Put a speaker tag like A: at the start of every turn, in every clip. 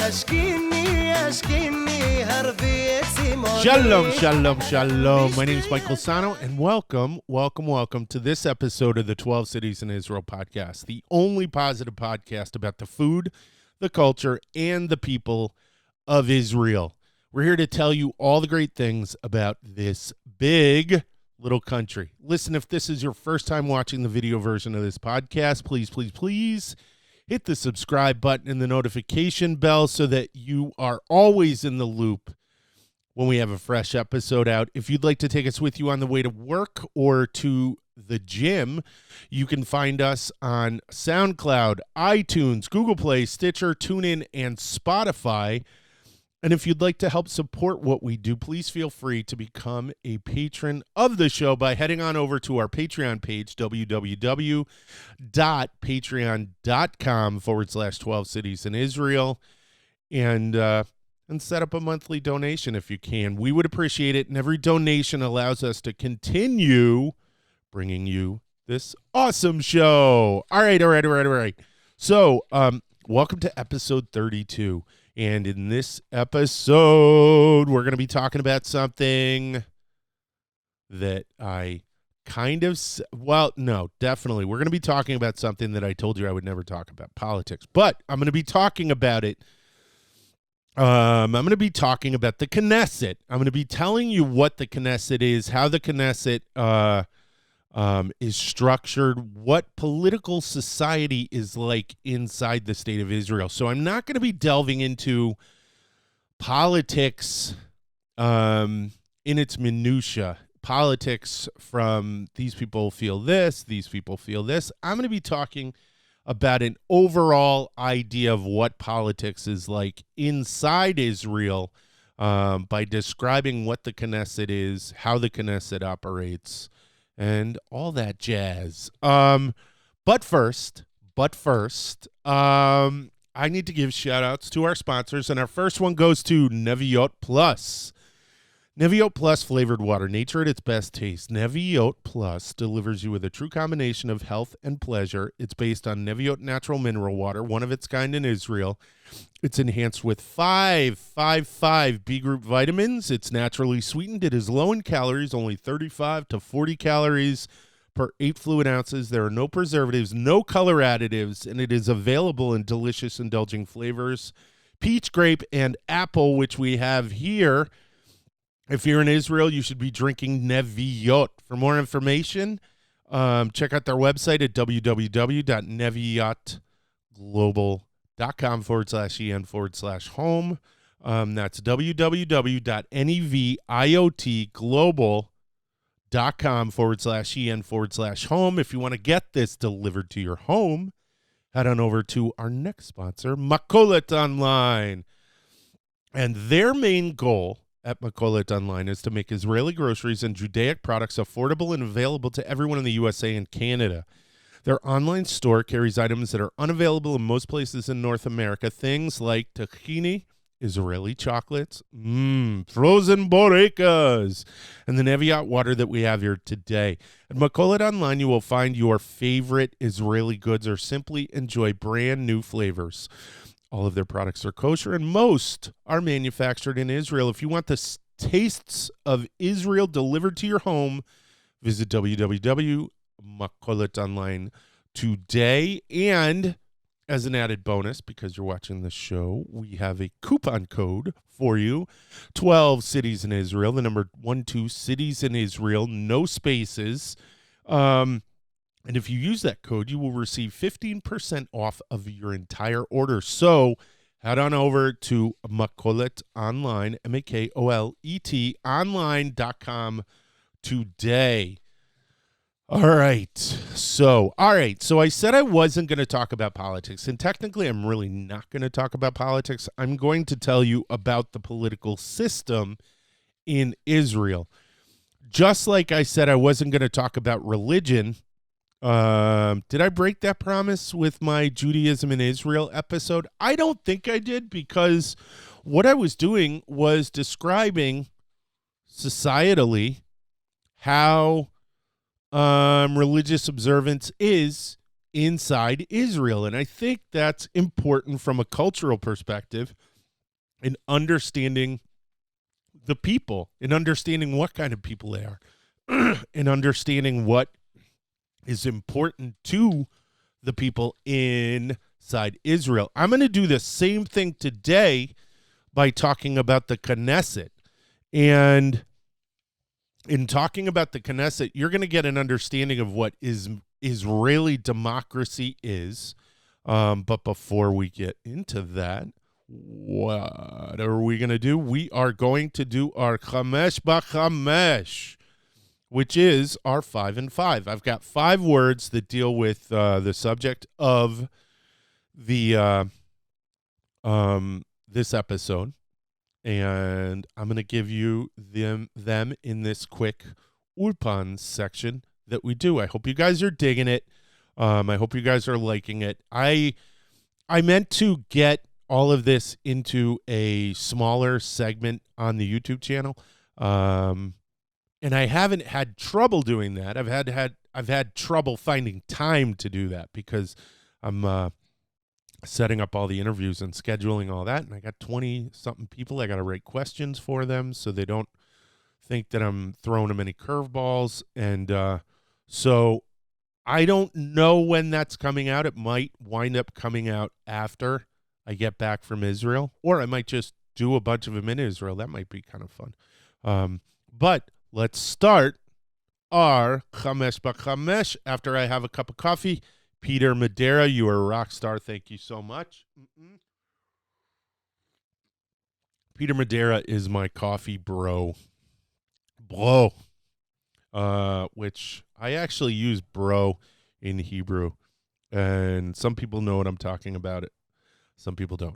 A: Shalom, shalom, shalom. My name is Michael Sahno, and welcome to this episode of the 12 Cities in Israel podcast, the only positive podcast about the food, the culture, and the people of Israel. We're here to tell you all the great things about this big little country. Listen, if this is your first time watching the video version of this podcast, please hit the subscribe button and the notification bell so that you are always in the loop when we have a fresh episode out. If you'd like to take us with you on the way to work or to the gym, you can find us on SoundCloud, iTunes, Google Play, Stitcher, TuneIn, and Spotify. And if you'd like to help support what we do, please feel free to become a patron of the show by heading on over to our Patreon page, www.patreon.com/12 Cities in Israel, and set up a monthly donation if you can. We would appreciate it, and every donation allows us to continue bringing you this awesome show. All right. So, welcome to episode 32. And in this episode, we're going to be talking about something that definitely. We're going to be talking about something that I told you I would never talk about, politics. But I'm going to be talking about it. I'm going to be talking about the Knesset. I'm going to be telling you what the Knesset is, how the Knesset is structured, what political society is like inside the state of Israel. So I'm not going to be delving into politics in its minutia. Politics from these people feel this, these people feel this. I'm going to be talking about an overall idea of what politics is like inside Israel by describing what the Knesset is, how the Knesset operates, and all that jazz. But first, I need to give shout-outs to our sponsors, and our first one goes to Neviot Plus. Neviot Plus flavored water, nature at its best taste. Neviot Plus delivers you with a true combination of health and pleasure. It's based on Neviot natural mineral water, one of its kind in Israel. It's enhanced with 5 B group vitamins. It's naturally sweetened. It is low in calories, only 35 to 40 calories per 8 fluid ounces. There are no preservatives, no color additives, and it is available in delicious, indulging flavors. Peach, grape, and apple, which we have here. If you're in Israel, you should be drinking Neviot. For more information, check out their website at www.neviotglobal.com/en/home. That's www.neviotglobal.com/en/home. If you want to get this delivered to your home, head on over to our next sponsor, Makolet Online. And their main goal at Makolet Online is to make Israeli groceries and Judaic products affordable and available to everyone in the USA and Canada. Their online store carries items that are unavailable in most places in North America, things like tahini, Israeli chocolates, frozen borekas, and the Neviot water that we have here today. At Makolet Online, you will find your favorite Israeli goods or simply enjoy brand new flavors. All of their products are kosher, and most are manufactured in Israel. If you want the tastes of Israel delivered to your home, visit www.makoletonline today. And as an added bonus, because you're watching the show, we have a coupon code for you. 12 Cities in Israel, the number 12 Cities in Israel, no spaces. And if you use that code, you will receive 15% off of your entire order. So head on over to Makolet Online, Makolet online.com today. All right. So I said I wasn't going to talk about politics, and technically I'm really not going to talk about politics. I'm going to tell you about the political system in Israel. Just like I said I wasn't going to talk about religion. Did I break that promise with my Judaism in Israel episode? I don't think I did, because what I was doing was describing societally how religious observance is inside Israel. And I think that's important from a cultural perspective in understanding the people, in understanding what kind of people they are, in understanding what is important to the people inside Israel. I'm going to do the same thing today by talking about the Knesset. And in talking about the Knesset, you're going to get an understanding of what Israeli democracy is. But before we get into that, what are we going to do? We are going to do our Chamesh B'Chamesh, which is our 5 and 5. I've got 5 words that deal with the subject of the this episode, and I'm going to give you them in this quick Ulpan section that we do. I hope you guys are digging it. I hope you guys are liking it. I meant to get all of this into a smaller segment on the YouTube channel. And I haven't had trouble doing that. I've had trouble finding time to do that because I'm setting up all the interviews and scheduling all that. And I got 20-something people. I got to write questions for them so they don't think that I'm throwing them any curveballs. And so I don't know when that's coming out. It might wind up coming out after I get back from Israel, or I might just do a bunch of them in Israel. That might be kind of fun. But let's start our Chamesh B'Chamesh after I have a cup of coffee. Peter Madeira, you are a rock star. Thank you so much. Peter Madeira is my coffee bro. Which I actually use bro in Hebrew. And some people know what I'm talking about. Some people don't.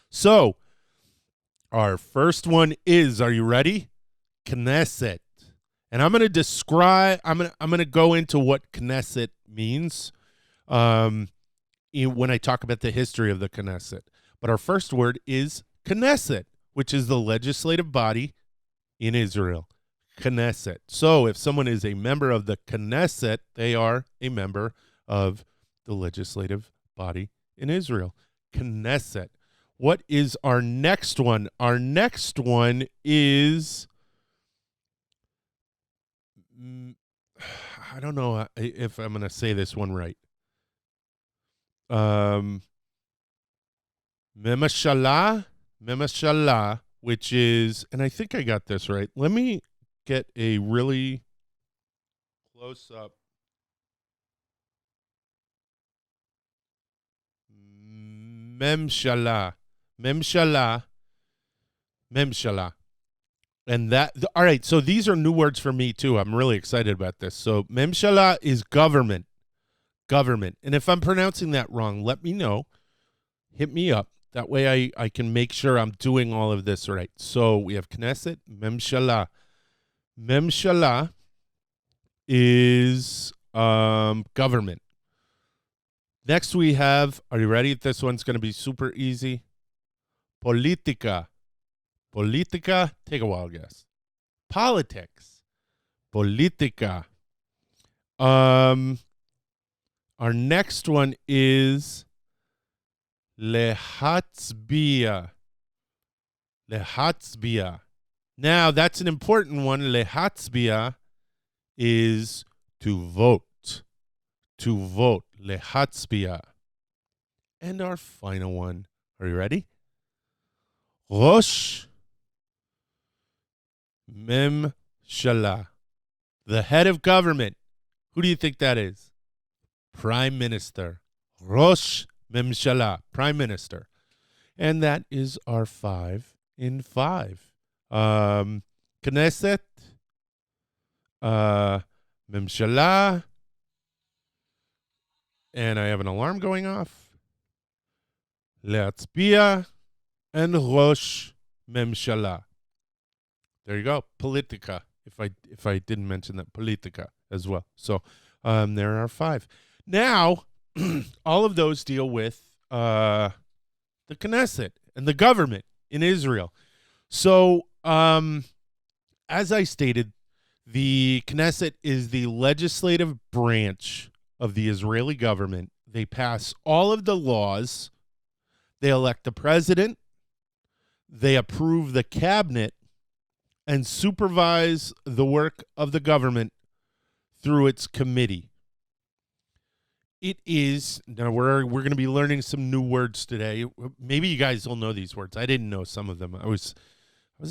A: So, our first one is, are you ready? Knesset. And I'm going to describe, I'm going to go into what Knesset means when I talk about the history of the Knesset. But our first word is Knesset, which is the legislative body in Israel. Knesset. So if someone is a member of the Knesset, they are a member of the legislative body in Israel. Knesset. What is our next one? Our next one is, I don't know if I'm going to say this one right. Memashalah, which is, and I think I got this right. Let me get a really close up. Memshalah. And that, all right, so these are new words for me too. I'm really excited about this. So Memshalah is government. And if I'm pronouncing that wrong, let me know. Hit me up. That way I can make sure I'm doing all of this right. So we have Knesset, Memshalah. Memshalah is government. Next we have, are you ready? This one's going to be super easy. Politica. Take a wild guess. Politics. Politica. Our next one is lehatzbia. Now, that's an important one. Lehatzbia is to vote. Lehatzbia. And our final one. Are you ready? Rosh Memshalah. The head of government. Who do you think that is? Prime Minister. Rosh Memshalah. Prime Minister. And that is our 5 in 5. Knesset. Memshalah. And I have an alarm going off. Lehatzbia. And Rosh Memshalah. There you go. Politica. If I didn't mention that, Politica as well. So there are 5. Now, all of those deal with the Knesset and the government in Israel. So as I stated, the Knesset is the legislative branch of the Israeli government. They pass all of the laws. They elect the president. they approve the cabinet and supervise the work of the government through its committee. It is, now we're going to be learning some new words today. Maybe you guys will know these words. I didn't know some of them. I was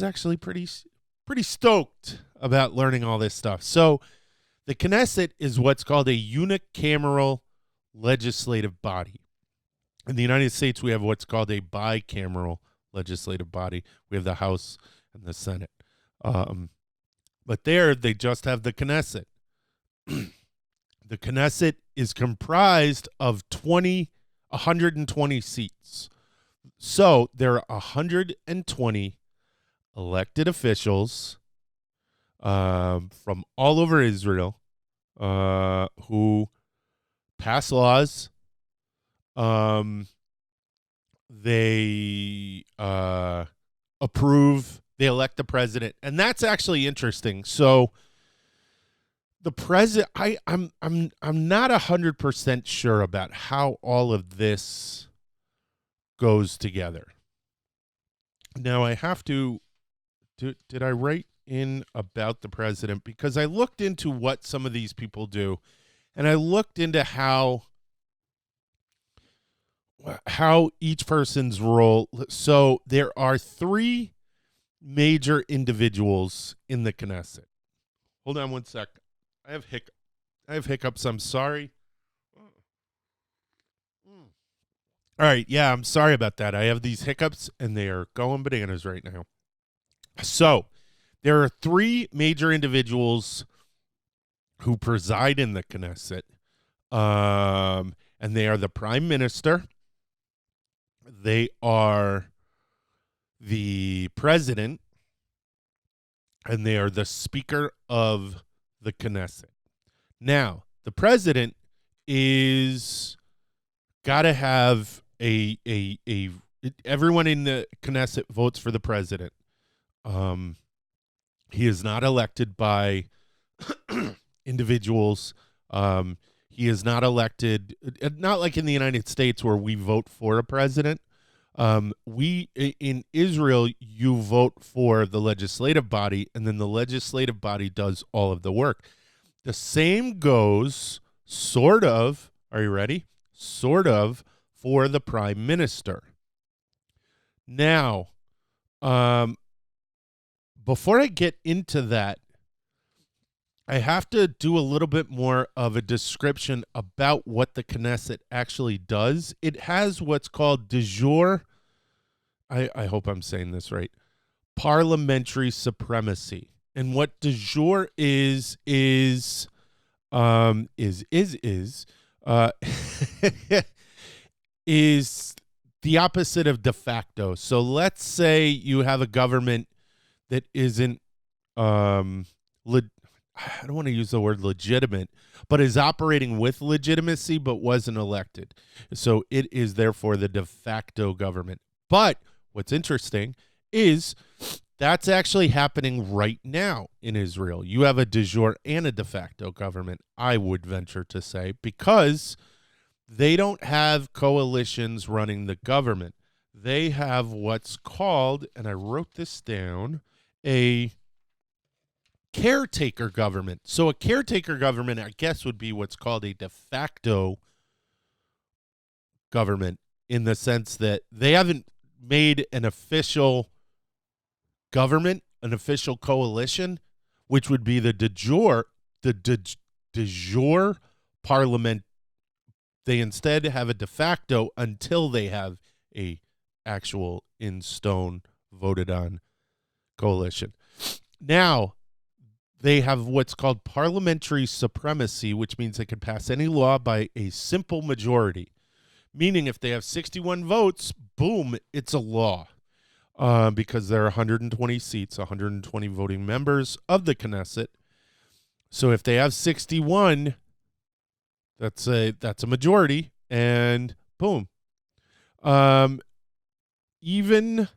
A: actually pretty stoked about learning all this stuff. So the Knesset is what's called a unicameral legislative body. In the United States, we have what's called a bicameral legislative body. We have the House and the Senate. But there, they just have the Knesset. The Knesset is comprised of 120 seats. So there are 120 elected officials from all over Israel who pass laws. They approve. They elect the president, and that's actually interesting. So the president, I'm not 100% sure about how all of this goes together. Now I have to. Did I write in about the president? Because I looked into what some of these people do, and I looked into how each person's role. So there are 3 major individuals in the Knesset. Hold on one sec. I have hiccups. I'm sorry. All right. Yeah, I'm sorry about that. I have these hiccups, and they are going bananas right now. So there are 3 major individuals who preside in the Knesset, and they are the prime minister. They are the president, and they are the speaker of the Knesset. Now, the president is got to have everyone in the Knesset votes for the president. He is not elected by individuals. He is not elected, not like in the United States where we vote for a president. In Israel, you vote for the legislative body, and then the legislative body does all of the work. The same goes, sort of, are you ready? Sort of, for the prime minister. Now, before I get into that, I have to do a little bit more of a description about what the Knesset actually does. It has what's called de jure, I hope I'm saying this right, parliamentary supremacy. And what de jure is the opposite of de facto. So let's say you have a government that isn't I don't want to use the word legitimate, but is operating with legitimacy but wasn't elected. So it is therefore the de facto government. But what's interesting is that's actually happening right now in Israel. You have a de jure and a de facto government, I would venture to say, because they don't have coalitions running the government. They have what's called, and I wrote this down, a caretaker government. So a caretaker government, I guess, would be what's called a de facto government, in the sense that they haven't made an official government, an official coalition, which would be the de jure parliament. They instead have a de facto until they have a actual in stone voted on coalition. Now, they have what's called parliamentary supremacy, which means they can pass any law by a simple majority. Meaning if they have 61 votes, boom, it's a law. Because there are 120 seats, 120 voting members of the Knesset. So if they have 61, that's a majority, and boom. Even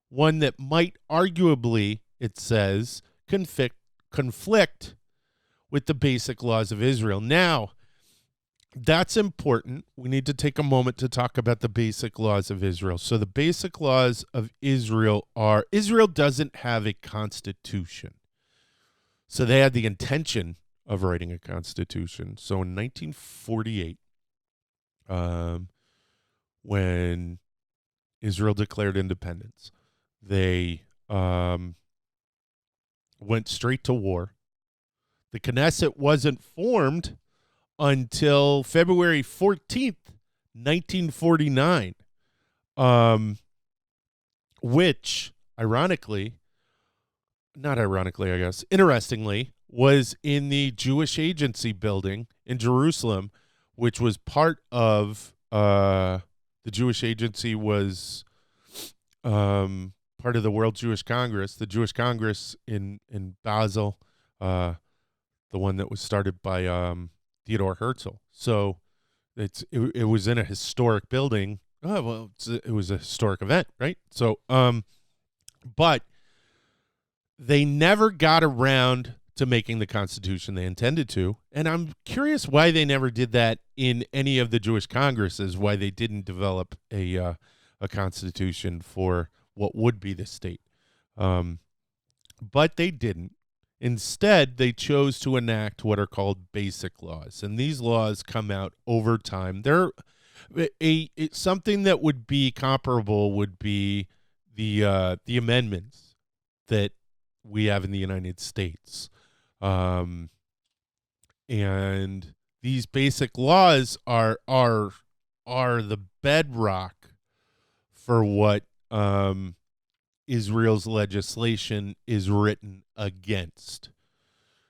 A: one that might arguably, it says, conflict with the basic laws of Israel. Now, that's important. We need to take a moment to talk about the basic laws of Israel. So the basic laws of Israel are Israel doesn't have a constitution. So they had the intention of writing a constitution. So in 1948, when Israel declared independence, they went straight to war. The Knesset wasn't formed until February 14th, 1949, which, interestingly, was in the Jewish Agency building in Jerusalem, which was part of the Jewish Agency was part of the World Jewish Congress, the Jewish Congress in Basel, the one that was started by Theodore Herzl. So it was in a historic building. Oh, well, it was a historic event, right? So, but they never got around to making the Constitution they intended to, and I'm curious why they never did that in any of the Jewish Congresses. Why they didn't develop a Constitution for what would be the state, but they didn't. Instead, they chose to enact what are called basic laws, and these laws come out over time. They're something that would be comparable would be the amendments that we have in the United States, and these basic laws are the bedrock for what Israel's legislation is written against.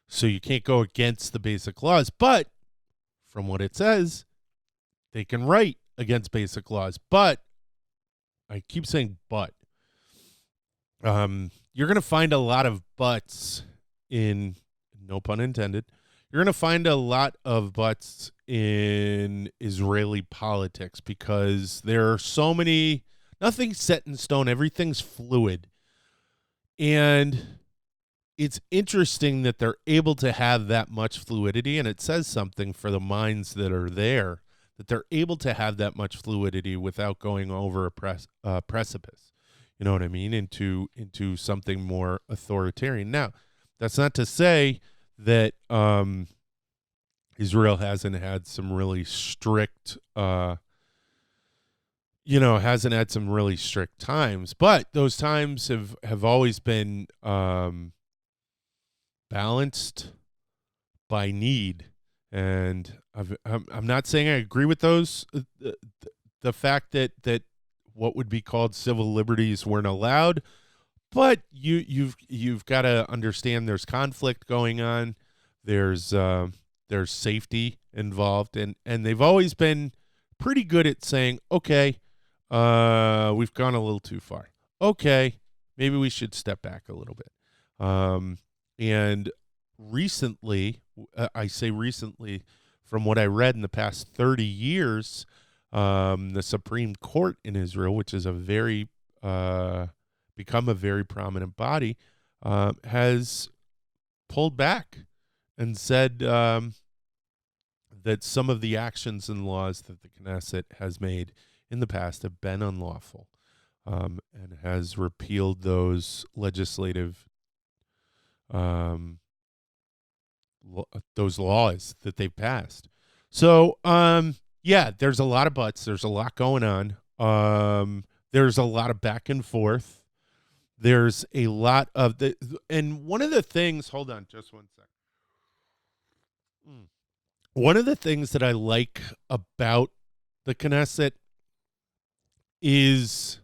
A: So you can't go against the basic laws, but from what it says, they can write against basic laws. But I keep saying but. You're going to find a lot of buts in, no pun intended, you're going to find a lot of buts in Israeli politics because there are so many. Nothing's set in stone. Everything's fluid. And it's interesting that they're able to have that much fluidity, and it says something for the minds that are there, that they're able to have that much fluidity without going over a precipice. You know what I mean? Into something more authoritarian. Now, that's not to say that Israel hasn't had some really strict hasn't had some really strict times, but those times have always been balanced by need. And I'm not saying I agree with those. The fact that what would be called civil liberties weren't allowed, but you've got to understand there's conflict going on. There's safety involved, and they've always been pretty good at saying, okay, we've gone a little too far. Okay, maybe we should step back a little bit. And recently, I say recently, from what I read in the past 30 years, the Supreme Court in Israel, which is become a very prominent body, has pulled back and said that some of the actions and laws that the Knesset has made in the past have been unlawful, and has repealed those legislative those laws that they've passed. So, there's a lot of buts. There's a lot going on. There's a lot of back and forth. There's a lot of and one of the things, hold on just one sec. One of the things that I like about the Knesset is,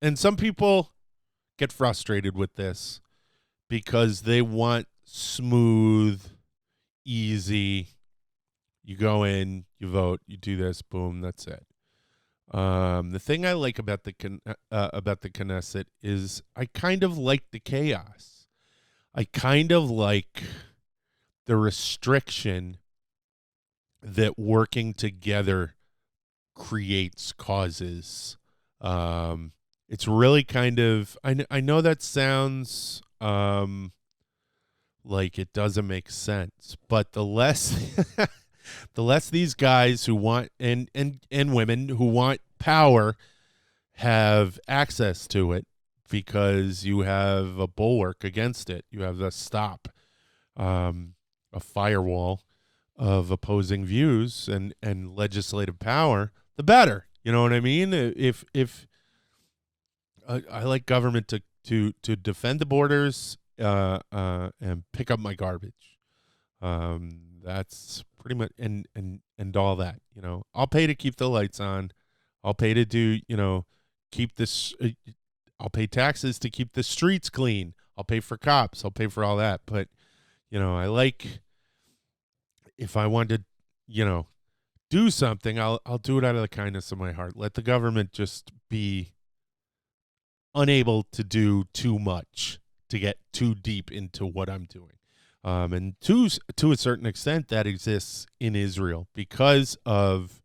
A: and some people get frustrated with this because they want smooth, easy, you go in, you vote, you do this, boom, that's it. The thing I like about the Knesset is I kind of like the chaos. I kind of like the restriction that working together creates causes. It's really kind of, I know that sounds like it doesn't make sense, but the less the less these guys who want and women who want power have access to it, because you have a bulwark against it. You have a stop, a firewall of opposing views and legislative power, the better. You know what I mean? If I like government to defend the borders and pick up my garbage. That's pretty much and all that. You know, I'll pay to keep the lights on. I'll pay to do, keep this. I'll pay taxes to keep the streets clean. I'll pay for cops. I'll pay for all that. But, I like, if I want to, do something, I'll do it out of the kindness of my heart. Let the government just be unable to do too much to get too deep into what I'm doing. And to a certain extent, that exists in Israel because of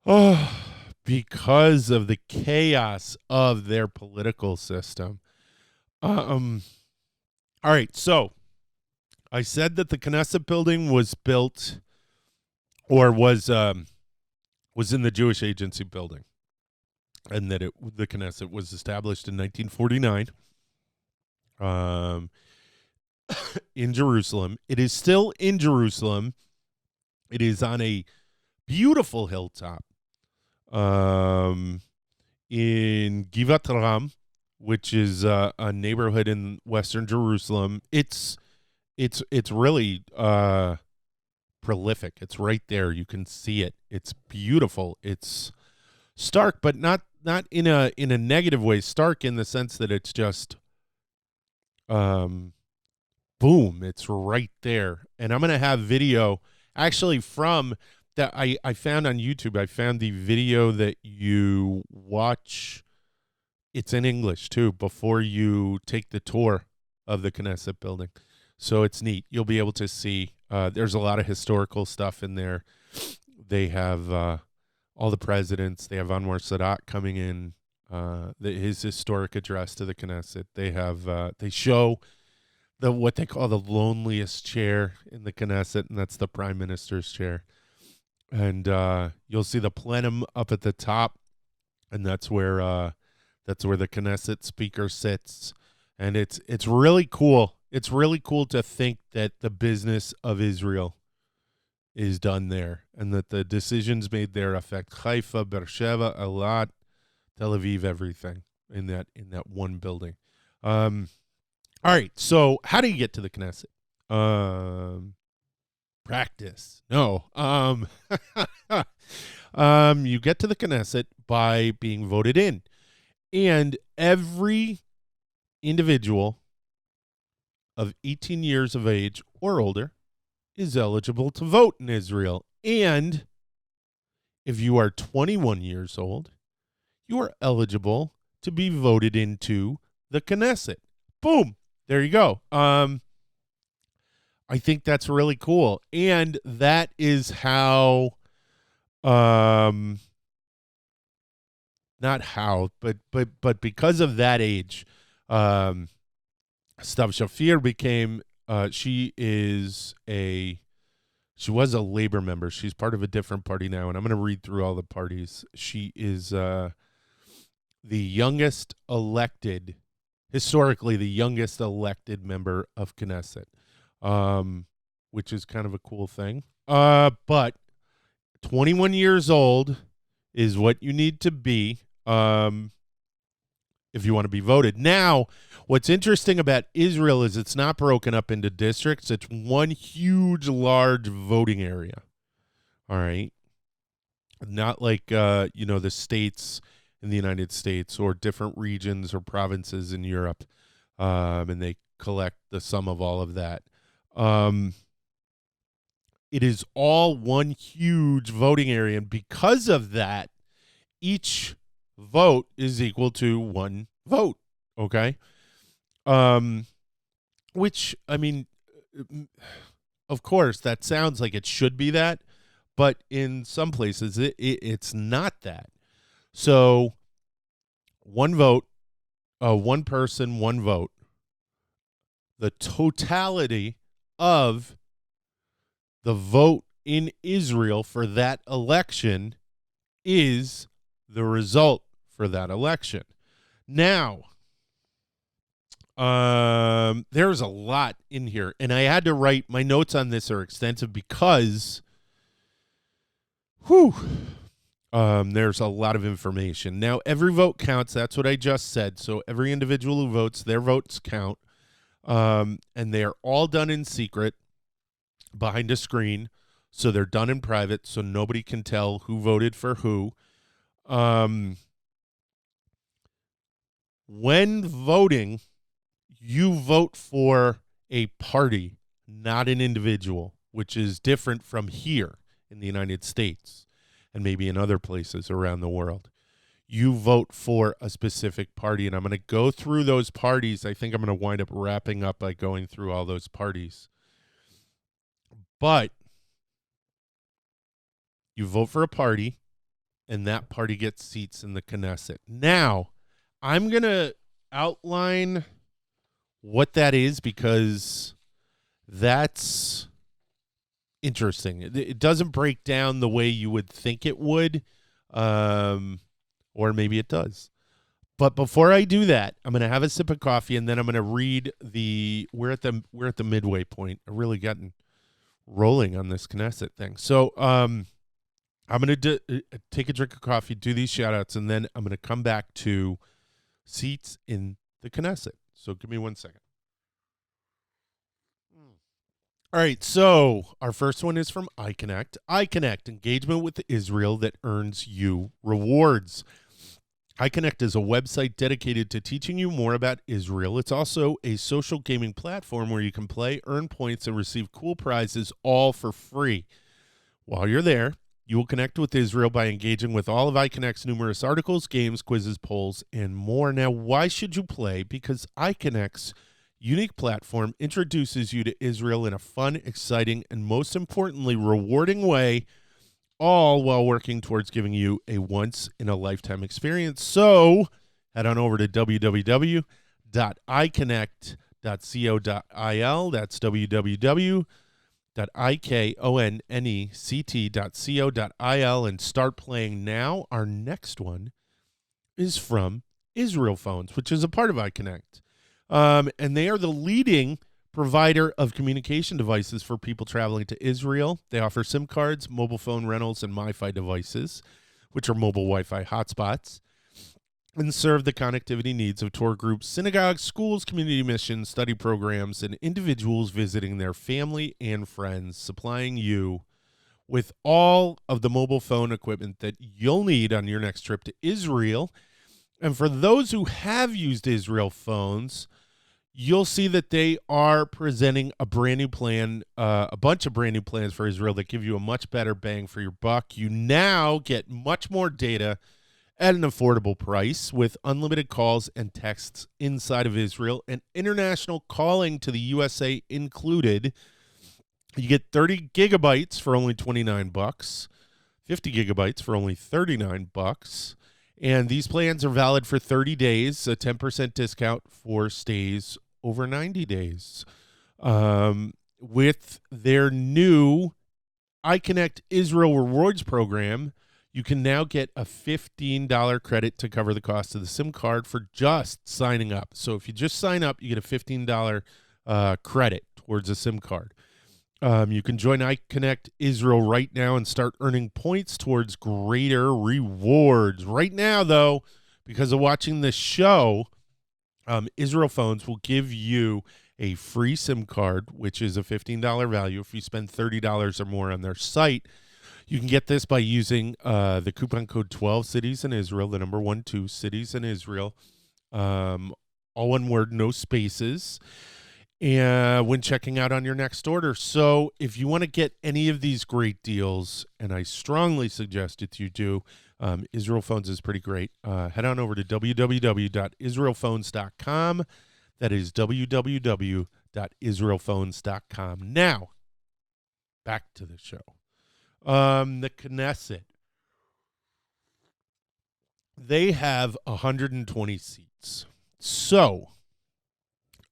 A: the chaos of their political system. All right, so I said that the Knesset building was built, or was in the Jewish Agency building, and that the Knesset was established in 1949 in Jerusalem. It is still in Jerusalem. It is on a beautiful hilltop in Givat Ram, which is a neighborhood in western Jerusalem. It's really prolific. It's right there. You can see it. It's beautiful. It's stark, but not in a negative way. Stark in the sense that it's just boom, it's right there. And I'm going to have video actually from that I found on YouTube. I found the video that you watch. It's in English too, before you take the tour of the Knesset building. So it's neat. You'll be able to see, there's a lot of historical stuff in there. They have all the presidents. They have Anwar Sadat coming in, his historic address to the Knesset. They have, they show what they call the loneliest chair in the Knesset, and that's the prime minister's chair. And you'll see the plenum up at the top, and that's where the Knesset speaker sits. And it's really cool. It's really cool to think that the business of Israel is done there, and that the decisions made there affect Haifa, Beersheba, Eilat, Tel Aviv, everything in that one building. All right, so how do you get to the Knesset? Practice. No. You get to the Knesset by being voted in. And every individual of 18 years of age or older is eligible to vote in Israel. And if you are 21 years old, you are eligible to be voted into the Knesset. Boom. There you go. I think that's really cool. And that is how, not how, but because of that age, Stav Shafir became, she was a labor member. She's part of a different party now, and I'm going to read through all the parties. She is the youngest elected, historically the youngest elected member of Knesset, which is kind of a cool thing. But 21 years old is what you need to be if you want to be voted. Now, what's interesting about Israel is it's not broken up into districts. It's one huge, large voting area. All right. Not like, the states in the United States or different regions or provinces in Europe. And they collect the sum of all of that. It is all one huge voting area. And because of that, each vote is equal to one vote. Okay. Which, I mean, of course, that sounds like it should be that, but in some places it's not that. So one vote, one person, one vote. The totality of the vote in Israel for that election is the result for that election. Now, there's a lot in here, and I had to write, my notes on this are extensive because there's a lot of information. Now, every vote counts. That's what I just said. So every individual who votes, their votes count. And they're all done in secret behind a screen. So they're done in private, so nobody can tell who voted for who. When voting, you vote for a party, not an individual, which is different from here in the United States and maybe in other places around the world. You vote for a specific party, and I'm going to go through those parties. I think I'm going to wind up wrapping up by going through all those parties. But you vote for a party, and that party gets seats in the Knesset. Now, I'm going to outline what that is because that's interesting. It doesn't break down the way you would think it would, or maybe it does. But before I do that, I'm going to have a sip of coffee, and then I'm going to read we're at the midway point. I've really gotten rolling on this Knesset thing. So I'm going to take a drink of coffee, do these shout-outs, and then I'm going to come back to seats in the Knesset. So give me 1 second. All right, so our first one is from iConnect. iConnect, engagement with Israel that earns you rewards. iConnect is a website dedicated to teaching you more about Israel. It's also a social gaming platform where you can play, earn points, and receive cool prizes all for free. While you're there, you will connect with Israel by engaging with all of iConnect's numerous articles, games, quizzes, polls, and more. Now, why should you play? Because iConnect's unique platform introduces you to Israel in a fun, exciting, and most importantly, rewarding way, all while working towards giving you a once-in-a-lifetime experience. So head on over to www.iconnect.co.il. That's www.iconnect.co.il and start playing now. Our next one is from IsraelPhones, which is a part of iConnect. And they are the leading provider of communication devices for people traveling to Israel. They offer SIM cards, mobile phone rentals, and MiFi devices, which are mobile Wi-Fi hotspots, and serve the connectivity needs of tour groups, synagogues, schools, community missions, study programs, and individuals visiting their family and friends, supplying you with all of the mobile phone equipment that you'll need on your next trip to Israel. And for those who have used IsraelPhones, you'll see that they are presenting a brand new plan, a bunch of brand new plans for Israel that give you a much better bang for your buck. You now get much more data at an affordable price with unlimited calls and texts inside of Israel and international calling to the USA included. You get 30 gigabytes for only $29, 50 gigabytes for only $39. And these plans are valid for 30 days, a 10% discount for stays over 90 days. With their new iConnect Israel Rewards program, you can now get a $15 credit to cover the cost of the SIM card for just signing up. So if you just sign up, you get a $15 credit towards a SIM card. You can join iConnect Israel right now and start earning points towards greater rewards. Right now, though, because of watching this show, IsraelPhones will give you a free SIM card, which is a $15 value if you spend $30 or more on their site. You can get this by using the coupon code 12 cities in Israel, the number 12 cities in Israel, all one word, no spaces, and when checking out on your next order. So if you want to get any of these great deals, and I strongly suggest that you do, IsraelPhones is pretty great. Head on over to www.israelphones.com. That is www.israelphones.com. Now, back to the show. The Knesset. They have 120 seats. So,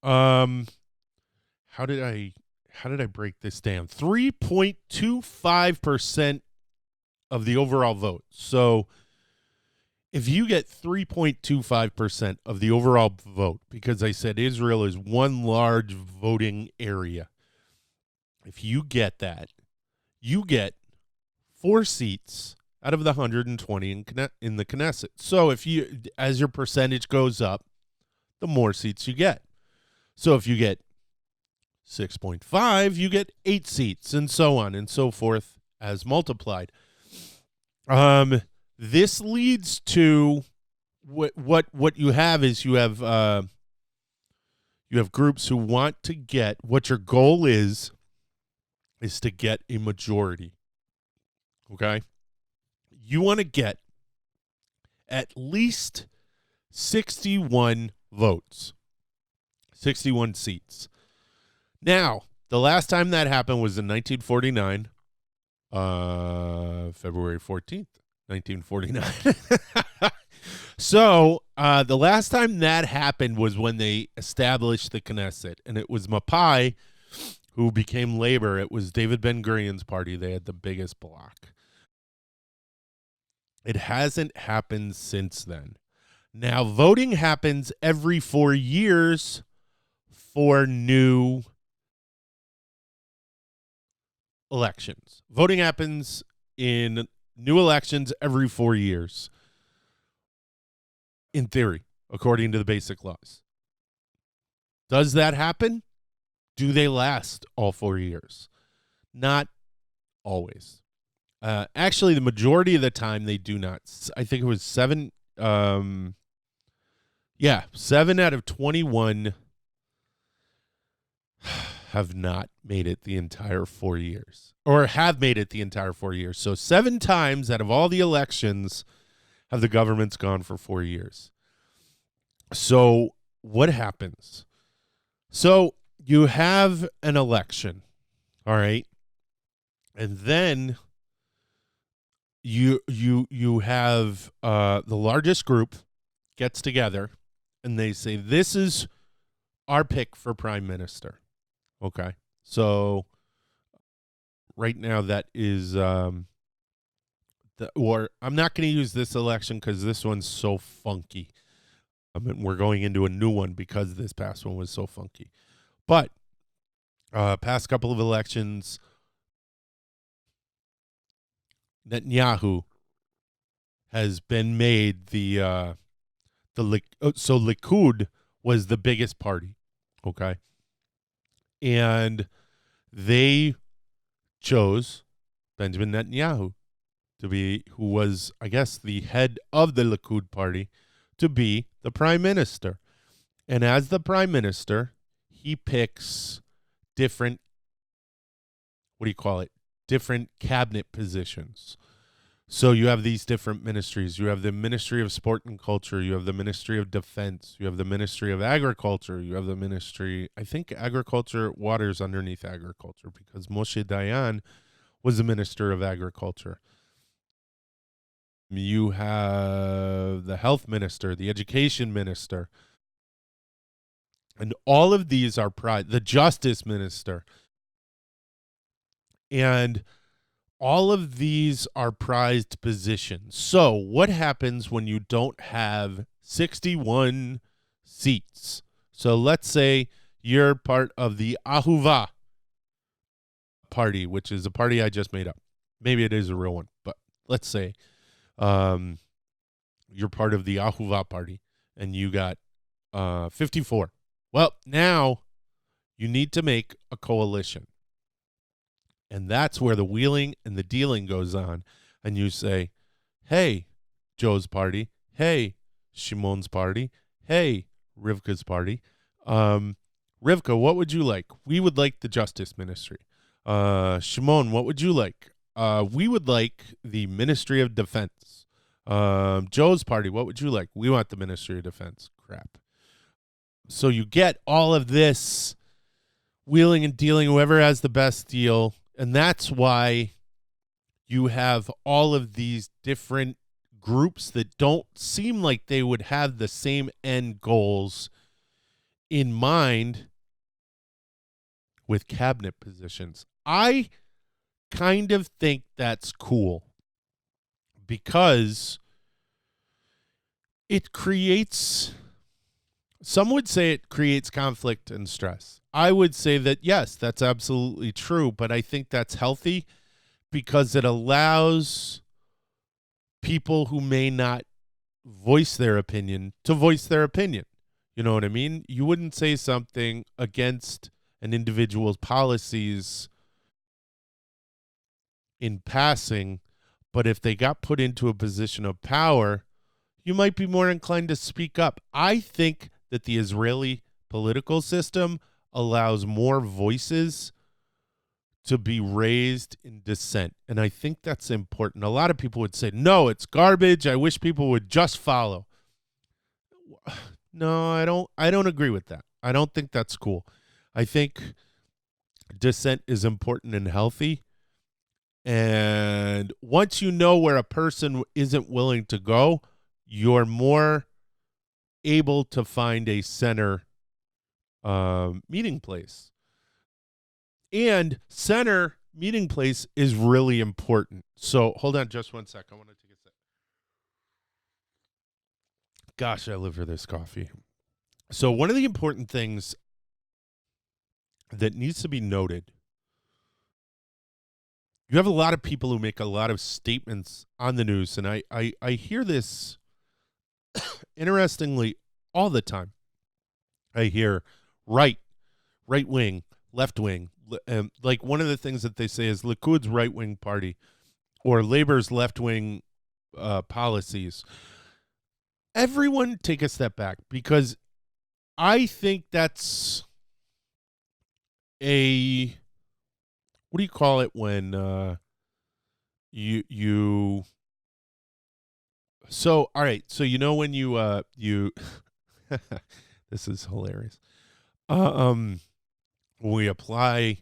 A: how did I how did I break this down? 3.25% of the overall vote. So if you get 3.25% of the overall vote, because I said Israel is one large voting area, if you get that, you get 4 seats out of the 120 in the Knesset. So if you, as your percentage goes up, the more seats you get. So if you get 6.5, you get 8 seats, and so on and so forth as multiplied. This leads to what you have is you have groups who want to get, what your goal is to get a majority. Okay? You want to get at least 61 votes, 61 seats. Now, the last time that happened was in 1949, February 14th, 1949. So the last time that happened was when they established the Knesset, and it was Mapai who became Labor. It was David Ben-Gurion's party. They had the biggest bloc. It hasn't happened since then. Now, voting happens every 4 years for new elections. Voting happens in new elections every 4 years, in theory, according to the basic laws. Does that happen? Do they last all 4 years? Not always. Actually, the majority of the time they do not. I think it was 7. 7 out of 21 have not made it the entire 4 years, or have made it the entire 4 years. So 7 times out of all the elections have the governments gone for 4 years. So what happens? So you have an election, all right, and then you have the largest group gets together and they say, this is our pick for prime minister. Okay. So right now that is or I'm not going to use this election because this one's so funky. I mean, we're going into a new one because this past one was so funky. But past couple of elections, Netanyahu has been made so Likud was the biggest party, okay, and they chose Benjamin Netanyahu to be, who was, I guess, the head of the Likud party, to be the prime minister. And as the prime minister, he picks different, different cabinet positions. So you have these different ministries. You have the Ministry of Sport and Culture. You have the Ministry of Defense. You have the Ministry of Agriculture. You have the Ministry, I think Agriculture, water's underneath Agriculture because Moshe Dayan was the Minister of Agriculture. You have the Health Minister, the Education Minister. And all of these are the Justice Minister. And all of these are prized positions. So what happens when you don't have 61 seats? So let's say you're part of the Ahuva party, which is a party I just made up. Maybe it is a real one, but let's say you're part of the Ahuva party and you got 54. Well, now you need to make a coalition. And that's where the wheeling and the dealing goes on. And you say, hey, Joe's party. Hey, Shimon's party. Hey, Rivka's party. Rivka, what would you like? We would like the Justice Ministry. Shimon, what would you like? We would like the Ministry of Defense. Joe's party, what would you like? We want the Ministry of Defense. Crap. So you get all of this wheeling and dealing, whoever has the best deal. And that's why you have all of these different groups that don't seem like they would have the same end goals in mind with cabinet positions. I kind of think that's cool because it creates, some would say it creates conflict and stress. I would say that, yes, that's absolutely true, but I think that's healthy because it allows people who may not voice their opinion to voice their opinion. You know what I mean? You wouldn't say something against an individual's policies in passing, but if they got put into a position of power, you might be more inclined to speak up. I think that the Israeli political system allows more voices to be raised in dissent, and I think that's important. A lot of people would say, no, it's garbage. I wish people would just follow. No, I don't agree with that. I don't think that's cool. I think dissent is important and healthy. And once you know where a person isn't willing to go, you're more able to find a center meeting place. And center meeting place is really important. So hold on just one sec. I want to take a sec. Gosh, I live for this coffee. So one of the important things that needs to be noted, you have a lot of people who make a lot of statements on the news, and I hear this interestingly all the time. I hear right wing, left wing. Like one of the things that they say is Likud's right wing party or Labor's left wing policies. Everyone take a step back, because I think that's a, what do you call it when you so all right, so you know when you this is hilarious. We apply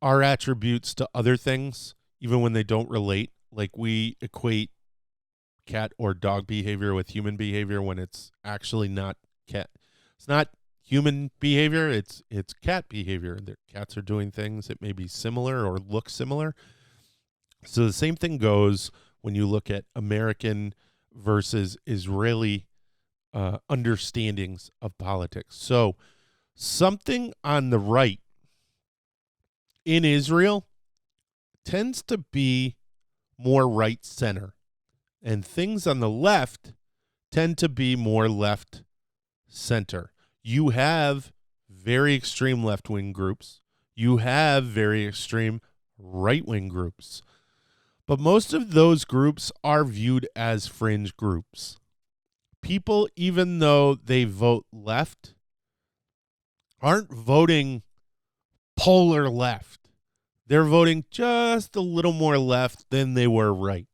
A: our attributes to other things even when they don't relate, like we equate cat or dog behavior with human behavior when it's actually not cat. It's not human behavior, it's cat behavior. Cats are doing things that may be similar or look similar. So the same thing goes when you look at American versus Israeli understandings of politics. So something on the right in Israel tends to be more right center, and things on the left tend to be more left center. You have very extreme left-wing groups. You have very extreme right-wing groups. But most of those groups are viewed as fringe groups. People, even though they vote left, aren't voting polar left. They're voting just a little more left than they were right.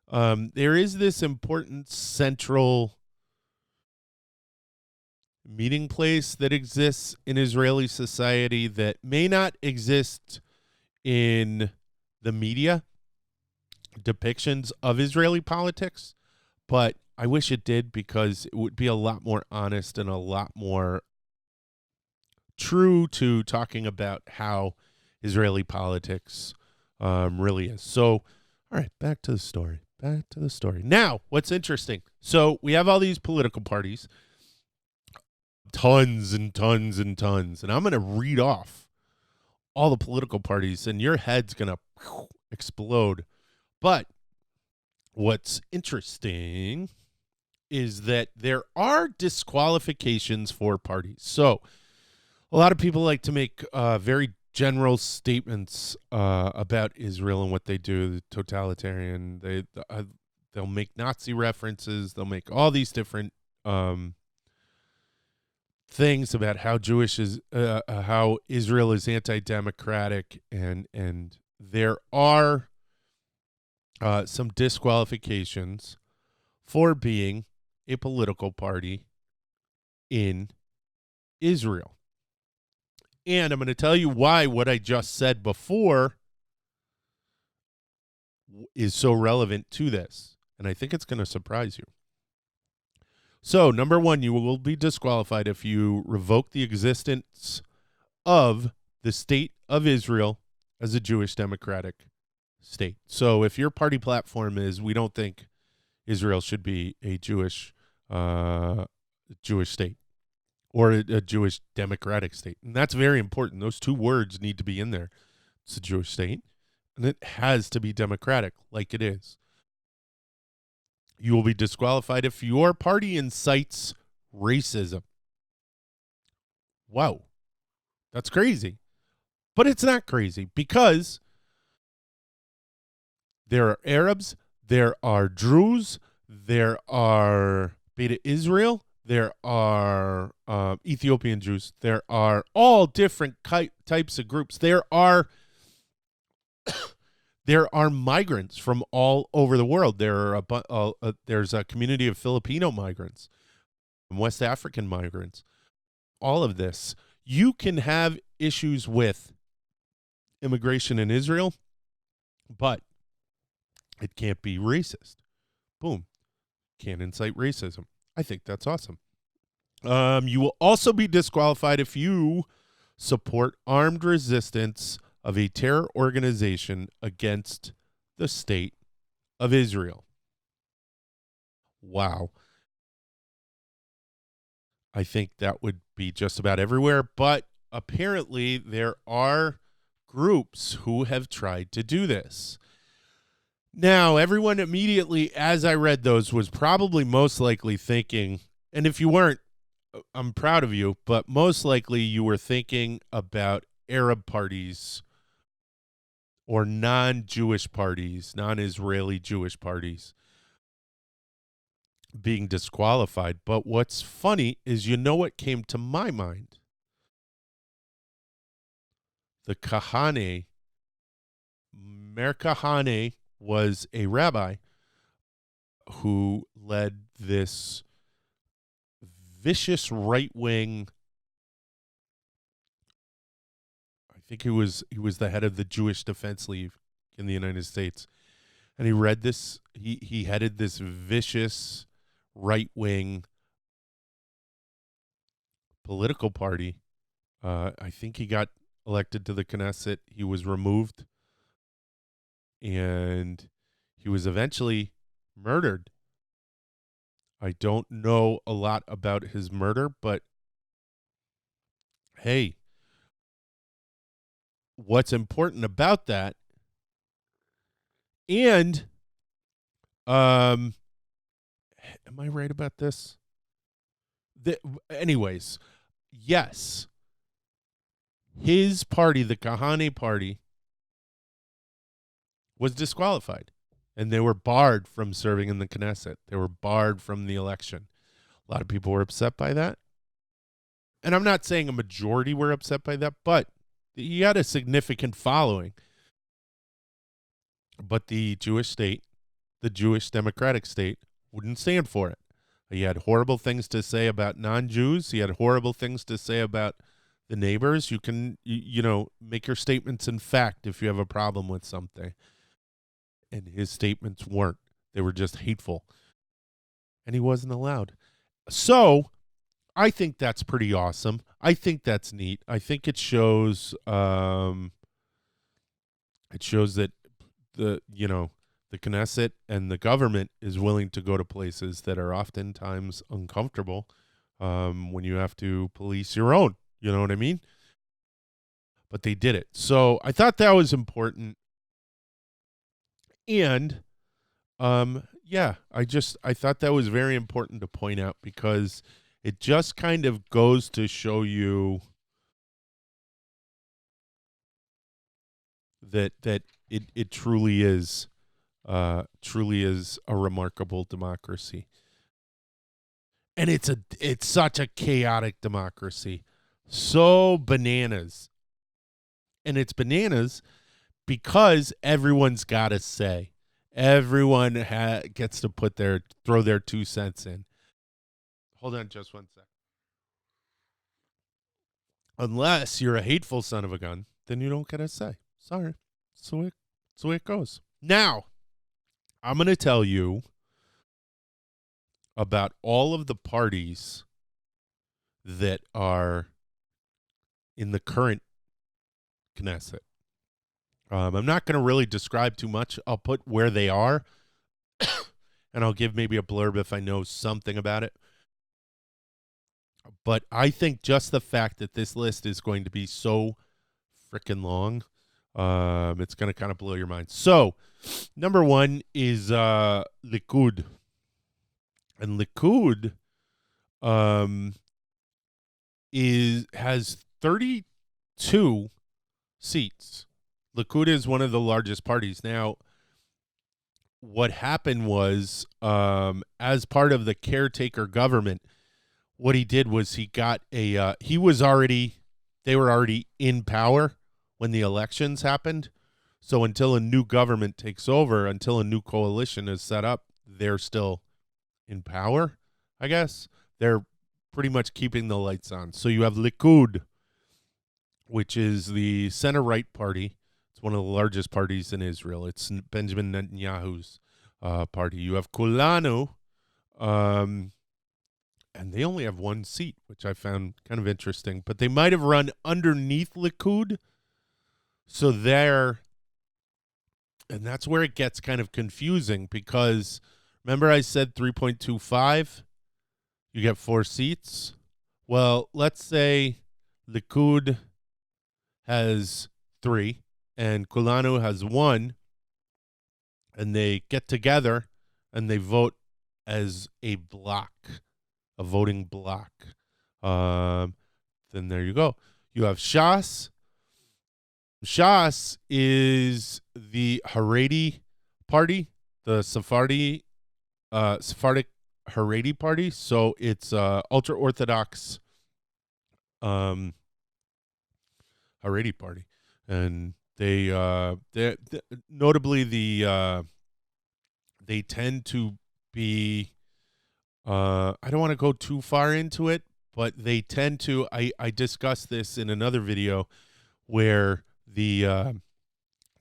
A: There is this important central meeting place that exists in Israeli society that may not exist in the media depictions of Israeli politics, but I wish it did, because it would be a lot more honest and a lot more true to talking about how Israeli politics really is. So, all right, back to the story. Now, what's interesting? So we have all these political parties, tons and tons and tons, and I'm going to read off all the political parties, and your head's going to explode. But what's interesting is that there are disqualifications for parties. So a lot of people like to make very general statements about Israel and what they do, the totalitarian. They'll make Nazi references. They'll make all these different things about how how Israel is anti-democratic, and there are some disqualifications for being a political party in Israel. And I'm going to tell you why what I just said before is so relevant to this. And I think it's going to surprise you. So, number one, you will be disqualified if you revoke the existence of the state of Israel as a Jewish democratic state. So if your party platform is we don't think Israel should be a Jewish state or a Jewish democratic state, and that's very important. Those two words need to be in there. It's a Jewish state, and it has to be democratic, like it is. You will be disqualified if your party incites racism. Wow, that's crazy. But it's not crazy because there are Arabs, there are Druze, there are Beta Israel, there are Ethiopian Jews, there are all different types of groups. There are migrants from all over the world. There's a community of Filipino migrants, West African migrants. All of this. You can have issues with immigration in Israel, but it can't be racist. Boom. Can't incite racism. I think that's awesome. You will also be disqualified if you support armed resistance of a terror organization against the state of Israel. Wow. I think that would be just about everywhere, but apparently there are groups who have tried to do this. Now, everyone immediately, as I read those, was probably most likely thinking, and if you weren't, I'm proud of you, but most likely you were thinking about Arab parties or non-Jewish parties, non-Israeli Jewish parties being disqualified. But what's funny is, you know what came to my mind? The Kahane, Mer Kahane, was a rabbi who led this vicious right-wing, I think he was the head of the Jewish Defense League in the United States. And he headed this vicious right-wing political party. I think he got elected to the Knesset. He was removed, and he was eventually murdered. I don't know a lot about his murder, but hey, what's important about that, and am I right about this? Anyways, yes, his party, the Kahane party, was disqualified, and they were barred from serving in the Knesset. They were barred from the election. A lot of people were upset by that. And I'm not saying a majority were upset by that, but he had a significant following. But the Jewish state, the Jewish democratic state, wouldn't stand for it. He had horrible things to say about non-Jews. He had horrible things to say about the neighbors. You can, make your statements in fact if you have a problem with something. And his statements weren't. They were just hateful. And he wasn't allowed. So I think that's pretty awesome. I think that's neat. I think it shows that the Knesset and the government is willing to go to places that are oftentimes uncomfortable when you have to police your own. You know what I mean? But they did it. So I thought that was important. And I thought that was very important to point out, because it just kind of goes to show you that it truly is a remarkable democracy. And it's such a chaotic democracy. So bananas. And it's bananas because everyone's got a say. Everyone gets to throw their 2 cents in. Hold on just 1 sec. Unless you're a hateful son of a gun, then you don't get a say. Sorry. That's the way it goes. Now, I'm going to tell you about all of the parties that are in the current Knesset. I'm not going to really describe too much. I'll put where they are, and I'll give maybe a blurb if I know something about it. But I think just the fact that this list is going to be so freaking long, it's going to kind of blow your mind. So, number one is Likud. And Likud has 32 seats. Likud is one of the largest parties. Now, what happened was, as part of the caretaker government, what he did was he got a they were already in power when the elections happened. So until a new government takes over, until a new coalition is set up, they're still in power, I guess. They're pretty much keeping the lights on. So you have Likud, which is the center-right party. It's one of the largest parties in Israel. It's Benjamin Netanyahu's party. You have Kulanu, and they only have one seat, which I found kind of interesting. But they might have run underneath Likud. So and that's where it gets kind of confusing, because remember I said 3.25? You get 4 seats. Well, let's say Likud has 3 and Kulanu has 1, and they get together and they vote as a block, a voting block. Then there you go. You have Shas. Shas is the Haredi party, the Sephardic Haredi party. So it's ultra Orthodox Haredi party, and they notably they tend to be. I don't want to go too far into it, but they tend to. I discussed this in another video where the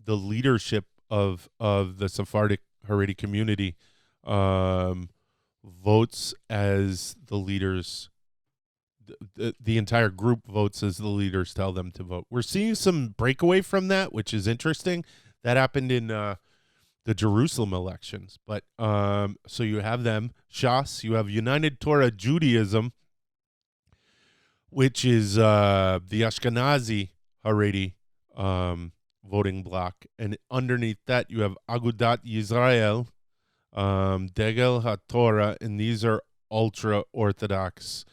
A: leadership of the Sephardic Haredi community votes as the leaders. The entire group votes as the leaders tell them to vote. We're seeing some breakaway from that, which is interesting. That happened in the Jerusalem elections. But so you have them, Shas. You have United Torah Judaism, which is the Ashkenazi Haredi voting block, and underneath that you have Agudat Yisrael, Degel HaTorah, and these are ultra Orthodox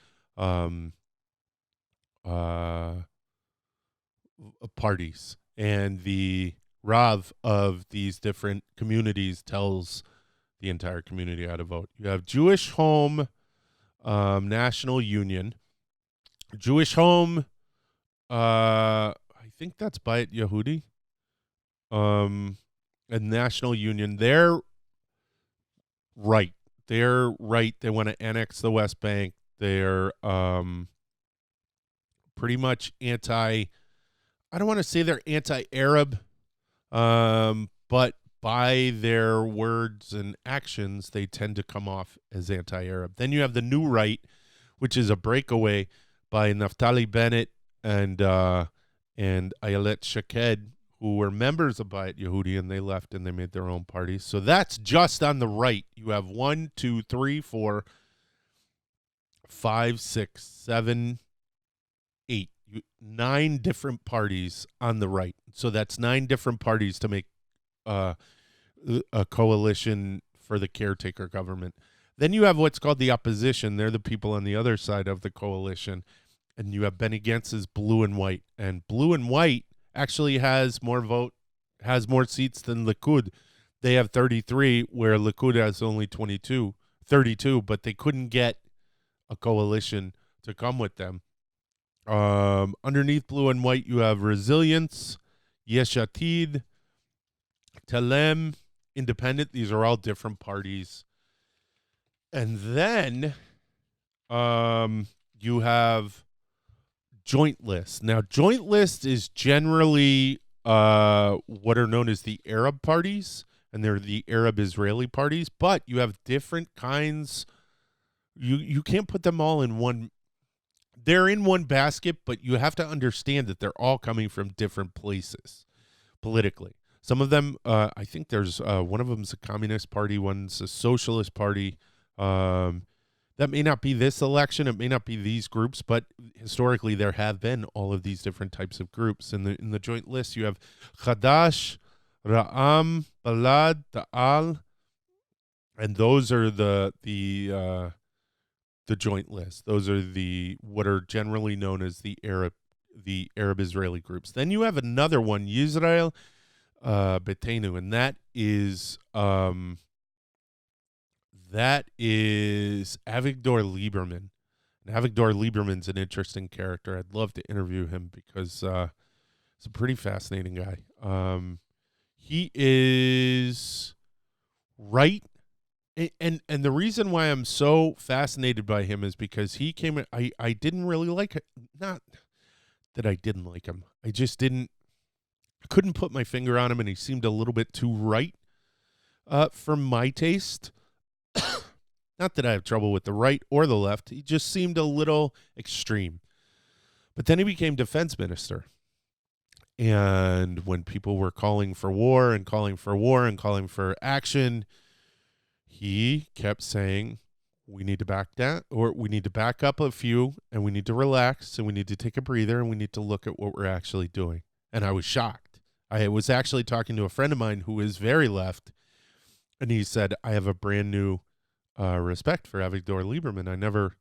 A: parties. And the Rav of these different communities tells the entire community how to vote. You have Jewish Home National Union. Jewish Home, I think that's Bayit Yehudi. And National Union, they're right. They're right. They want to annex the West Bank. They're pretty much I don't want to say they're anti-Arab, but by their words and actions, they tend to come off as anti-Arab. Then you have the New Right, which is a breakaway by Naftali Bennett and Ayelet Shaked, who were members of Bayit Yehudi, and they left and they made their own parties. So that's just on the right. You have 1, 2, 3, 4, 5, 6, 7, 8. 9 different parties on the right. So that's 9 different parties to make a coalition for the caretaker government. Then you have what's called the opposition. They're the people on the other side of the coalition. And you have Benny Gantz's Blue and White. And Blue and White actually has more seats than Likud. They have 33, where Likud has only 32, but they couldn't get a coalition to come with them. Underneath Blue and White, you have Resilience, Yesh Atid, Telem, Independent. These are all different parties. And then you have Joint List. Now, Joint List is generally what are known as the Arab parties, and they're the Arab Israeli parties, but you have different kinds. You can't put them all in one. they're in one basket, but you have to understand that they're all coming from different places politically. Some of them, I think there's one of them's a communist party, one's a socialist party. That may not be this election. It may not be these groups, but historically there have been all of these different types of groups. In the joint list, you have Chadash, Ra'am, Balad, Ta'al, and those are the joint list. Those are what are generally known as the Arab Israeli groups. Then you have another one, Yisrael Betenu, and that is Avigdor Lieberman. And Avigdor Lieberman's an interesting character. I'd love to interview him because he's a pretty fascinating guy. He is right. And the reason why I'm so fascinated by him is because he came. I didn't really like it. Not that I didn't like him. I just couldn't put my finger on him, and he seemed a little bit too right for my taste. Not that I have trouble with the right or the left. He just seemed a little extreme. But then he became defense minister. And when people were calling for war and calling for war and calling for action, he kept saying, we need to back down, or we need to back up a few, and we need to relax, and we need to take a breather, and we need to look at what we're actually doing. And I was shocked. I was actually talking to a friend of mine who is very left, and he said, I have a brand new respect for Avigdor Lieberman. I never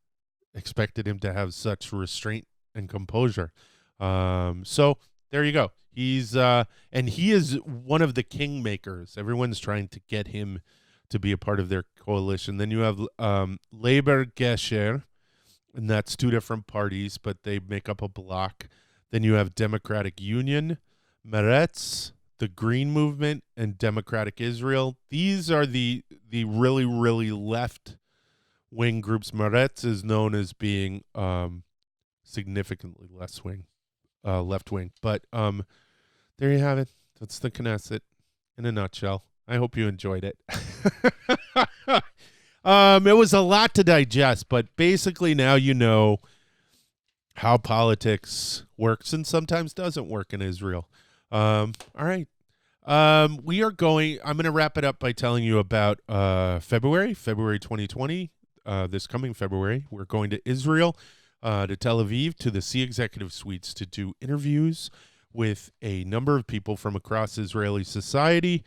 A: expected him to have such restraint and composure. So there you go. He's and he is one of the kingmakers. Everyone's trying to get him to be a part of their coalition. Then you have Labor Gesher, and that's two different parties, but they make up a bloc. Then you have Democratic Union, Meretz, the Green Movement, and Democratic Israel. These are the really, really left-wing groups. Meretz is known as being significantly left-wing. But there you have it. That's the Knesset in a nutshell. I hope you enjoyed it. It was a lot to digest, but basically now you know how politics works and sometimes doesn't work in Israel. All right. I'm going to wrap it up by telling you about February 2020, this coming February. We're going to Israel, to Tel Aviv, to the Sea Executive Suites to do interviews with a number of people from across Israeli society.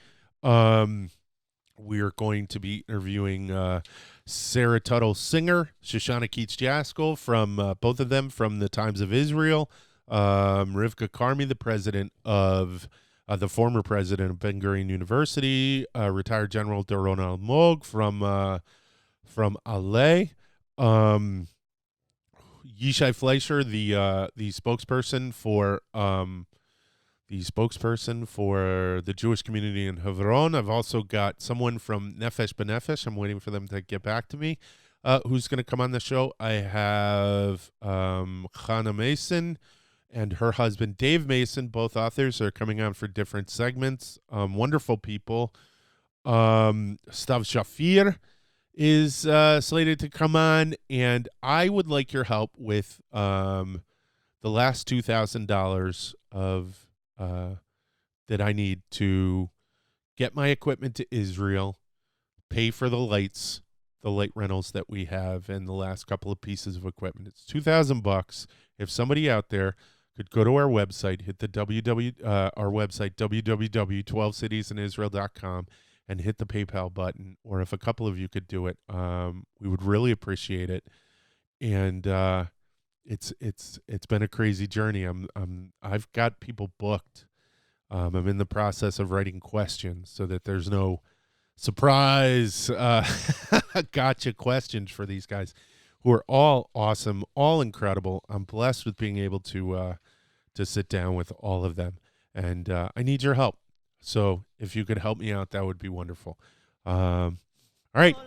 A: We are going to be interviewing Sarah Tuttle Singer, Shoshana Keats-Jaskol, from both of them from the Times of Israel. Rivka Karmi, the former president of Ben Gurion University, retired General Doron Almog from Ale. Yishai Fleischer, the spokesperson for the Jewish community in Hebron. I've also got someone from Nefesh B'Nefesh. I'm waiting for them to get back to me. Who's going to come on the show? I have Chana Mason and her husband, Dave Mason. Both authors are coming on for different segments. Wonderful people. Stav Shafir is slated to come on, and I would like your help with the last $2,000 of that I need to get my equipment to Israel, pay for the light rentals that we have, and the last couple of pieces of equipment. It's $2,000. If somebody out there could go to our website, hit the our website, www.12citiesinisrael.com, and hit the PayPal button, or if a couple of you could do it, we would really appreciate it. And it's been a crazy journey. I've got people booked. I'm in the process of writing questions so that there's no surprise gotcha questions for these guys, who are all awesome, all incredible. I'm blessed with being able to sit down with all of them, and I need your help. So if you could help me out, that would be wonderful. All right,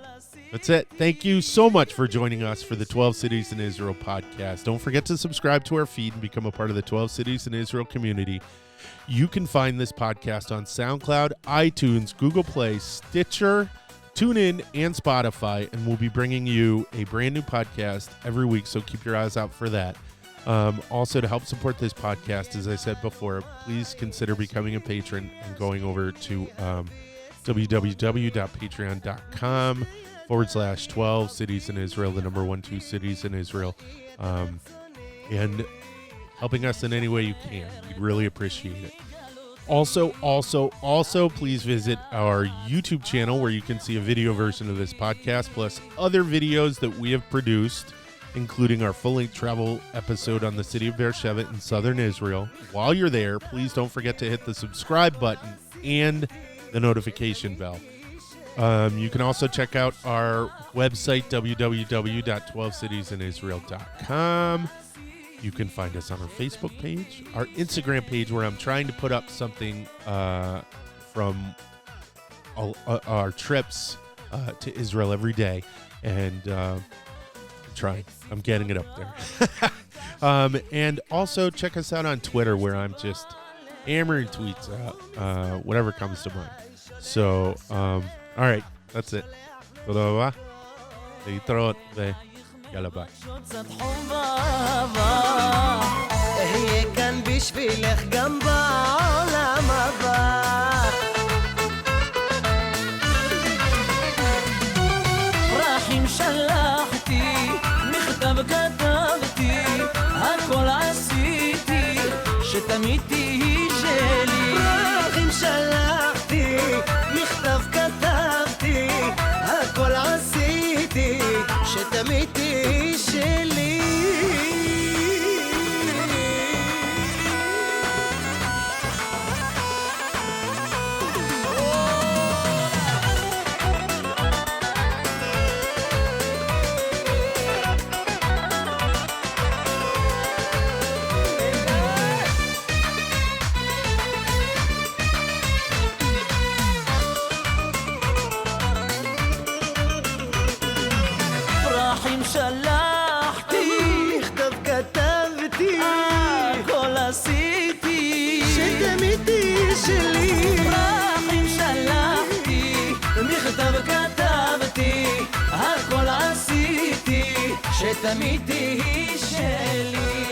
A: that's it. Thank you so much for joining us for the 12 Cities in Israel podcast. Don't forget to subscribe to our feed and become a part of the 12 Cities in Israel community. You can find this podcast on SoundCloud, iTunes, Google Play, Stitcher, TuneIn, and Spotify, and we'll be bringing you a brand new podcast every week, so keep your eyes out for that. Also, to help support this podcast, as I said before, please consider becoming a patron and going over to www.patreon.com/12 cities in Israel, the number 12 cities in Israel, and helping us in any way you can. We'd really appreciate it. Also, please visit our YouTube channel where you can see a video version of this podcast, plus other videos that we have produced, including our full-length travel episode on the city of Beersheba in southern Israel. While you're there, please don't forget to hit the subscribe button and the notification bell. You can also check out our website, www.12citiesinisrael.com. You can find us on our Facebook page, our Instagram page, where I'm trying to put up something from our trips to Israel every day. And I'm getting it up there. And also check us out on Twitter, where I'm just hammering tweets out, whatever comes to mind. So, all right, that's it. תודה רבה. להתראות ויאללה ביי.
B: אהיה כאן בשבילך גם בעולם הבא. פרחים שלחתי, מכתב כתבתי, הכל עשיתי, שתמיד תהיי שלי. פרחים שלחתי, מכתב כתבתי, הכל עשיתי, שתמיד תהיי שלי. שלחתי, מכתב כתבתי, הכל עשיתי, שתמיד תהיי שלי. פרחים שלחתי, מכתב כתבתי, הכל עשיתי, שתמיד תהיי שלי.